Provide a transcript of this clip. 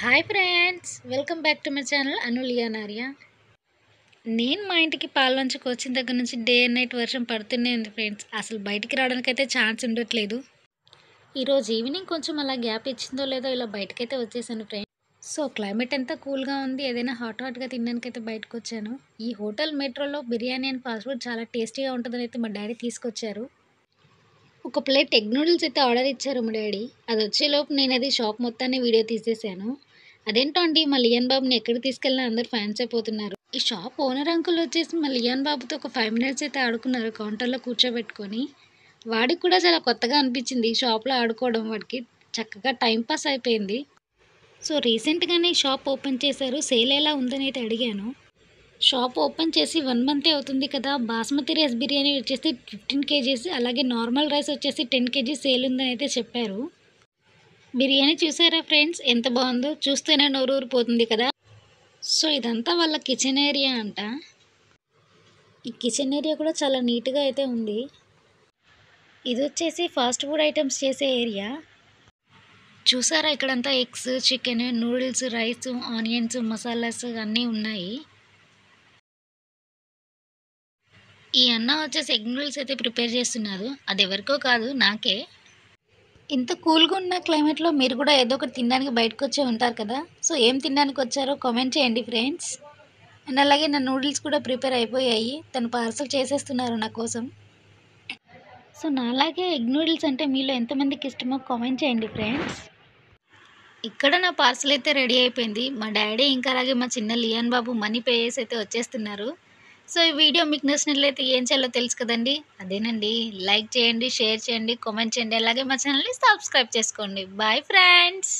Hi friends, welcome back to my channel Anulia Narya. నేను మా ఇంటికి పాల్వంచకు వచ్చిన దగ్గర నుంచి డే అండ్ నైట్ వర్షం పడుతూనే ఉంది ఫ్రెండ్స్. అసలు బయటికి రావడానికైతే ఛాన్స్ ఉండట్లేదు. ఈరోజు ఈవినింగ్ కొంచెం అలా గ్యాప్ ఇచ్చిందో లేదో ఇలా బయటకైతే వచ్చేసాను ఫ్రెండ్స్. సో క్లైమేట్ అంతా కూల్గా ఉంది. ఏదైనా హాట్గా తినడానికైతే బయటకు వచ్చాను. ఈ హోటల్ మెట్రోలో బిర్యానీ అండ్ ఫాస్ట్ ఫుడ్ చాలా టేస్టీగా ఉంటుందని అయితే మా డాడీ తీసుకొచ్చారు. ఒక ప్లేట్ ఎగ్ నూడిల్స్ అయితే ఆర్డర్ ఇచ్చారు మా డాడీ. అది వచ్చేలోపు నేను అది షాప్ మొత్తాన్ని వీడియో తీసేసాను. అదేంటో అండి, మా లియాన్ బాబుని ఎక్కడికి తీసుకెళ్ళినా అందరు ఫ్యాన్స్ అయిపోతున్నారు. ఈ షాప్ ఓనర్ అంకుల్ వచ్చేసి మా లియాన్ బాబుతో ఒక 5 మినిట్స్ అయితే ఆడుకున్నారు కౌంటర్లో కూర్చోబెట్టుకొని. వాడికి కూడా చాలా కొత్తగా అనిపించింది ఈ షాప్లో ఆడుకోవడం. వాడికి చక్కగా టైంపాస్ అయిపోయింది. సో రీసెంట్గానే ఈ షాప్ ఓపెన్ చేశారు. సేల్ ఎలా ఉందని అయితే అడిగాను. షాప్ ఓపెన్ చేసి 1 మంతే అవుతుంది కదా. బాస్మతి రైస్ బిర్యానీ వచ్చేసి 15 కేజీస్, అలాగే నార్మల్ రైస్ వచ్చేసి 10 కేజీస్ సేల్ ఉందని అయితే చెప్పారు. బిర్యానీ చూసారా ఫ్రెండ్స్, ఎంత బాగుందో, చూస్తేనే నోరూరిపోతుంది కదా. సో ఇదంతా వాళ్ళ కిచెన్ ఏరియా అంట. ఈ కిచెన్ ఏరియా కూడా చాలా నీట్గా అయితే ఉంది. ఇది వచ్చేసి ఫాస్ట్ ఫుడ్ ఐటమ్స్ చేసే ఏరియా. చూసారా, ఇక్కడంతా eggs, chicken, noodles, rice, onions, masalas అన్నీ ఉన్నాయి. ఈ అన్న వచ్చేసి ఎగ్ నూడిల్స్ అయితే ప్రిపేర్ చేస్తున్నారు. అది ఎవరికో కాదు, నాకే. ఇంత కూల్గా ఉన్న క్లైమేట్లో మీరు కూడా ఏదో ఒకటి తినడానికి బయటకు వచ్చే ఉంటారు కదా. సో ఏం తినడానికి వచ్చారో కామెంట్ చేయండి ఫ్రెండ్స్. అండ్ అలాగే నా నూడిల్స్ కూడా ప్రిపేర్ అయిపోయాయి. తను పార్సల్ చేసేస్తున్నారు నా కోసం. సో నాలాగే ఎగ్ నూడిల్స్ అంటే మీలో ఎంతమందికి ఇష్టమో కామెంట్ చేయండి ఫ్రెండ్స్. ఇక్కడ నా పార్సల్ అయితే రెడీ అయిపోయింది. మా డాడీ ఇంకా అలాగే మా చిన్న లియాన్ బాబు మనీ పే చేసి అయితే వచ్చేస్తున్నారు. సో ఈ వీడియో మీకు నచ్చినట్లయితే ఏం చేయాలో తెలుసు కదండి. అదేనండి, లైక్ చేయండి, షేర్ చేయండి, కామెంట్ చేయండి, అలాగే మా ఛానల్ని సబ్స్క్రైబ్ చేసుకోండి. Bye friends.